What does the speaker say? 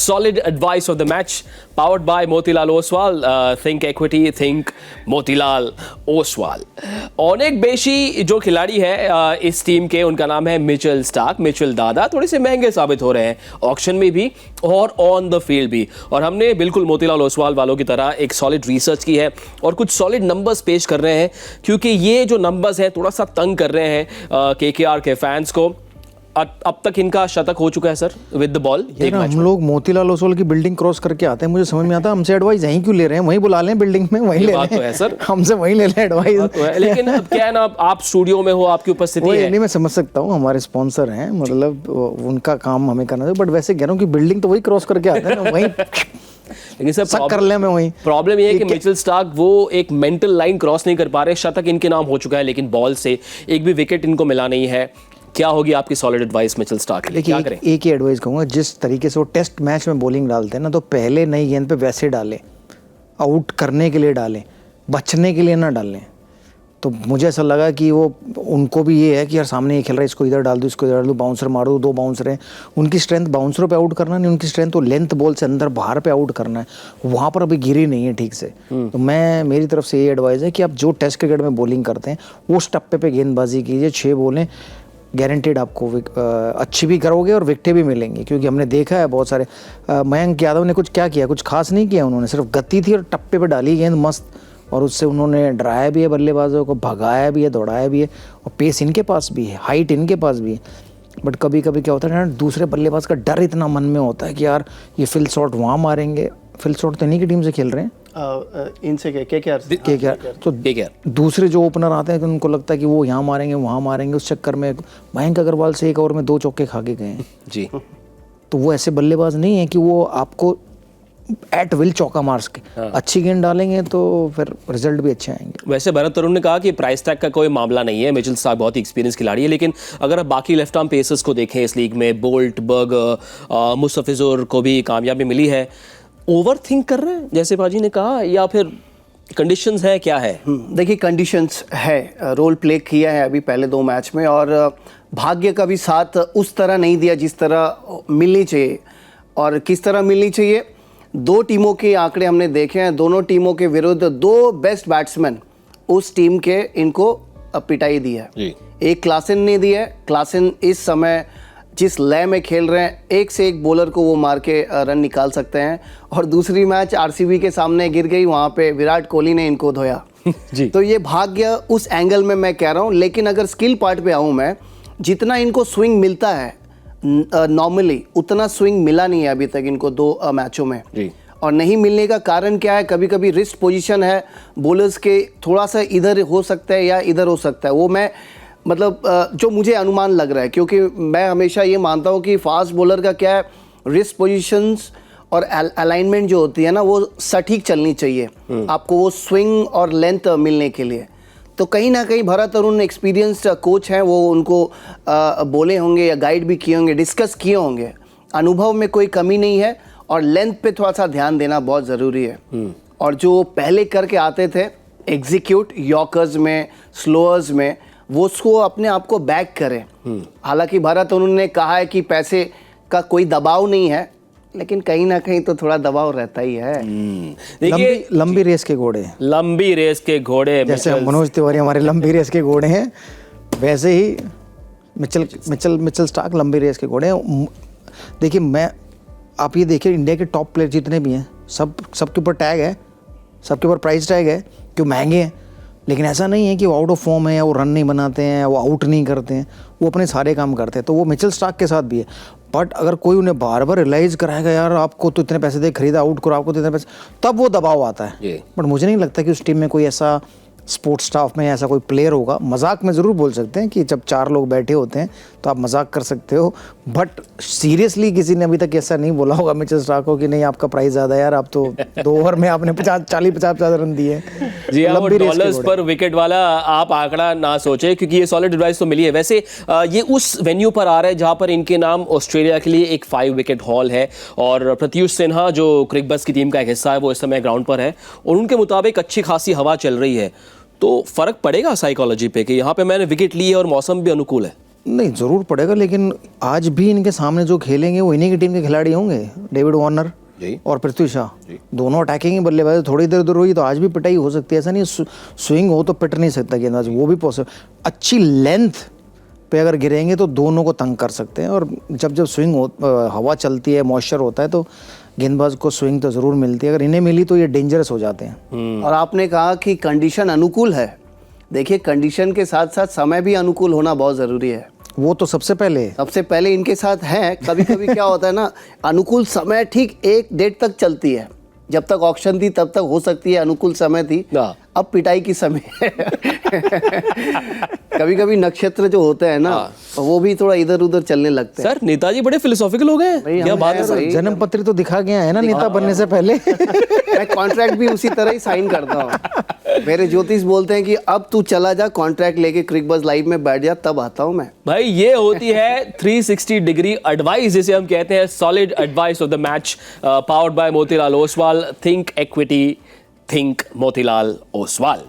solid advice of the match, powered by Motilal Oswal. Think equity, think Motilal Oswal. ऑनेक बेशी जो खिलाड़ी है इस टीम के, उनका नाम है मिचेल स्टार्क, मिचेल दादा. थोड़े से महंगे साबित हो रहे हैं ऑक्शन में भी और ऑन द फील्ड भी. और हमने बिल्कुल मोतीलाल ओसवाल वालों की तरह एक सॉलिड रिसर्च की है और कुछ सॉलिड नंबर्स पेश कर रहे हैं, क्योंकि ये जो नंबर्स हैं थोड़ा सा तंग कर रहे हैं केकेआर के फैंस को. अब तक इनका शतक हो चुका है सर विद द बॉल. हम लोग मोतीलाल ओसवाल की बिल्डिंग क्रॉस करके आते हैं, मुझे समझ में आता है हमसे एडवाइस यहीं क्यों ले रहे हैं, वहीं बुला लें बिल्डिंग में, वहीं ले लें. तो है सर, हमसे वहीं ले लें एडवाइस. तो है, लेकिन अब क्या है ना, आप स्टूडियो में हो, आपकी उपस्थिति है. नहीं, मैं समझ सकता हूँ, हमारे स्पॉन्सर हैं, मतलब उनका काम हमें करना चाहिए, बट वैसे कह रहा हूँ कि बिल्डिंग तो वही क्रॉस करके आते हैं ना, वहीं लेकिन सर कर ले. मैं वहीं प्रॉब्लम ये है कि मिचेल स्टार्क वो एक मेंटल लाइन क्रॉस नहीं कर पा रहे. शतक इनके नाम हो चुका है, लेकिन बॉल से एक भी विकेट इनको मिला नहीं है. क्या होगी आपकी सॉलिड एडवाइस मिचेल स्टार्क के लिए? क्या करें? एक ही एडवाइस कहूँगा, जिस तरीके से वो टेस्ट मैच में बॉलिंग डालते हैं ना, तो पहले नई गेंद पे वैसे डालें, आउट करने के लिए डालें, बचने के लिए ना डालें. तो मुझे ऐसा लगा कि वो उनको भी ये है कि यार सामने ये खेल रहा है, इसको इधर डाल दूँ, इसको इधर डाल दूँ, बाउंसर मारो, 2 बाउंसर हैं. उनकी स्ट्रेंथ बाउंसरों पे आउट करना नहीं, उनकी स्ट्रेंथ तो लेंथ बॉल से अंदर बाहर पे आउट करना है. वहाँ पर अभी गिरी नहीं है ठीक से. तो मेरी तरफ से ये एडवाइस है कि आप जो टेस्ट क्रिकेट में बॉलिंग करते हैं वो टप्पे पे गेंदबाजी कीजिए. 6 बॉलें गारंटेड आपको अच्छी भी करोगे और विकेटें भी मिलेंगी, क्योंकि हमने देखा है बहुत सारे. मयंक यादव ने कुछ क्या किया, कुछ खास नहीं किया. उन्होंने सिर्फ गति थी और टप्पे पे डाली गेंद मस्त, और उससे उन्होंने डराया भी है बल्लेबाजों को, भगाया भी है, दौड़ाया भी है, और पेस इनके पास भी है, हाइट इनके पास भी है. बट कभी कभी क्या होता है ना, दूसरे बल्लेबाज का डर इतना मन में होता है कि यार ये फिल शॉट वहाँ मारेंगे. फिल शॉट तो इन्हीं की टीम से खेल रहे हैं, इनसे केकेआर तो दूसरे जो ओपनर आते हैं तो उनको लगता है कि वो यहाँ मारेंगे वहाँ मारेंगे. उस चक्कर में मयंक अग्रवाल से 1 ओवर में 2 चौके खा के गए हैं जी. तो वो ऐसे बल्लेबाज नहीं है कि वो आपको एट विल चौका मार सके. अच्छी गेंद डालेंगे तो फिर रिजल्ट भी अच्छे आएंगे. वैसे भरत तरुण ने कहा कि प्राइस टैग का कोई मामला नहीं है. मिचेल स्टार्क बहुत ही एक्सपीरियंस खिलाड़ी है, लेकिन अगर आप बाकी लेफ्ट आर्म पेसर्स को देखें इस लीग में, बोल्ट, बर्गर, मुस्तफिजुर को भी कामयाबी मिली है. ओवर थिंक कर रहे हैं जैसे बाजी ने कहा, या फिर कंडीशंस है, क्या है? देखिए कंडीशंस है, रोल प्ले किया है अभी पहले 2 मैच में, और भाग्य का भी साथ उस तरह नहीं दिया जिस तरह मिलनी चाहिए. और किस तरह मिलनी चाहिए, 2 टीमों के आंकड़े हमने देखे हैं. दोनों टीमों के विरुद्ध 2 बेस्ट बैट्समैन उस टीम के इनको पिटाई दी है. एक क्लासन ने दी है. क्लासन इस समय जिस लय में खेल रहे हैं, एक से एक बॉलर को वो मार के रन निकाल सकते हैं. और दूसरी मैच आरसीबी के सामने गिर गई, वहाँ पे विराट कोहली ने इनको धोया जी. तो ये भाग्य उस एंगल में मैं कह रहा हूँ. लेकिन अगर स्किल पार्ट पे आऊँ मैं, जितना इनको स्विंग मिलता है नॉर्मली, उतना स्विंग मिला नहीं है अभी तक इनको 2 मैचों में जी. और नहीं मिलने का कारण क्या है, कभी कभी रिस्ट पोजीशन है बॉलर्स के, थोड़ा सा इधर हो सकता है या इधर हो सकता है. वो मैं मतलब जो मुझे अनुमान लग रहा है, क्योंकि मैं हमेशा ये मानता हूँ कि फास्ट बॉलर का क्या है, रिस्ट पोजीशंस और अलाइनमेंट जो होती है ना, वो सटीक चलनी चाहिए आपको, वो स्विंग और लेंथ मिलने के लिए. तो कहीं ना कहीं भरत तरुण एक्सपीरियंस्ड कोच हैं, वो उनको बोले होंगे या गाइड भी किए होंगे, डिस्कस किए होंगे. अनुभव में कोई कमी नहीं है, और लेंथ पे थोड़ा सा ध्यान देना बहुत ज़रूरी है. और जो पहले करके आते थे एग्जीक्यूट यॉर्कर्स में, स्लोअर्स में, वो उसको अपने आप को बैक करें. हालांकि भरत उन्होंने कहा है कि पैसे का कोई दबाव नहीं है, लेकिन कहीं ना कहीं तो थोड़ा दबाव रहता ही है. देखिए लंबी रेस के घोड़े हैं, लंबी रेस के घोड़े, जैसे मनोज तिवारी हमारे लंबी रेस के घोड़े हैं, वैसे ही मिचेल स्टार्क लंबी रेस के घोड़े हैं. देखिए आप ये देखिए, इंडिया के टॉप प्लेयर जितने भी हैं, सबके ऊपर टैग है, सबके ऊपर प्राइस टैग है, क्यों महंगे हैं. लेकिन ऐसा नहीं है कि वो आउट ऑफ फॉर्म है, या वो रन नहीं बनाते हैं, वो आउट नहीं करते हैं, वो अपने सारे काम करते हैं. तो वो मिचेल स्टार्क के साथ भी है. बट अगर कोई उन्हें बार बार रियलाइज़ कराएगा, यार आपको तो इतने पैसे दे खरीदा, आउट करो, आपको तो इतने पैसे, तब वो दबाव आता है. बट मुझे नहीं लगता कि उस टीम में कोई ऐसा स्पोर्ट्स स्टाफ में ऐसा कोई प्लेयर होगा. मजाक में ज़रूर बोल सकते हैं कि जब 4 लोग बैठे होते हैं तो आप मजाक कर सकते हो, बट सीरियसली किसी ने अभी तक ऐसा नहीं बोला होगा मिचेल स्टार्क को कि नहीं आपका प्राइस ज़्यादा है यार, आप तो 2 ओवर में आपने 50 रन दिए जी. वो डॉलर्स पर विकेट वाला आप आंकड़ा ना सोचे, क्योंकि ये सॉलिड एडवाइस तो मिली है. वैसे ये उस वेन्यू पर आ रहा है जहाँ पर इनके नाम ऑस्ट्रेलिया के लिए एक 5 विकेट हॉल है, और प्रत्युष सिन्हा जो क्रिकबज़ की टीम का एक हिस्सा है, वो इस समय ग्राउंड पर है, और उनके मुताबिक अच्छी खासी हवा चल रही है. तो फर्क पड़ेगा साइकोलॉजी पे कि यहाँ पे मैंने विकेट ली है और मौसम भी अनुकूल है. नहीं ज़रूर पड़ेगा, लेकिन आज भी इनके सामने जो खेलेंगे वो इन्हीं की टीम के खिलाड़ी होंगे, डेविड वार्नर और पृथ्वी शा, दोनों अटैकिंग ही बल्लेबाज। थोड़ी देर दूर हुई तो आज भी पिटाई हो सकती है, ऐसा नहीं स्विंग हो तो पिट नहीं सकता गेंदबाज, वो भी पॉसिबल। अच्छी लेंथ पे अगर गिरेंगे तो दोनों को तंग कर सकते हैं, और जब स्विंग हवा चलती है, मॉइस्चर होता है, तो गेंदबाज को स्विंग तो ज़रूर मिलती है। अगर इन्हें मिली तो ये डेंजरस हो जाते हैं। और आपने कहा कि कंडीशन अनुकूल है, देखिए कंडीशन के साथ साथ समय भी अनुकूल होना बहुत ज़रूरी है। वो तो सबसे पहले इनके साथ है। कभी कभी क्या होता है ना, अनुकूल समय ठीक एक डेट तक चलती है, जब तक ऑक्शन थी तब तक हो सकती है अनुकूल समय थी, अब पिटाई की समय है। कभी कभी नक्षत्र जो होते हैं ना, वो भी थोड़ा इधर उधर चलने लगते हैं। सर नेताजी बड़े फिलोसॉफिकल हो गए, क्या बात है सर? जन्म पत्री तो दिखा गया है ना नेता बनने से पहले। मैं कॉन्ट्रैक्ट भी उसी तरह ही साइन करता हूँ। मेरे ज्योतिष बोलते हैं कि अब तू चला जा, कॉन्ट्रैक्ट लेके क्रिकबज़ लाइव में बैठ जा, तब आता हूँ मैं। भाई ये होती है 360 डिग्री एडवाइस, जिसे हम कहते हैं solid advice of the match, powered by Motilal Oswal. Think equity, think Motilal Oswal.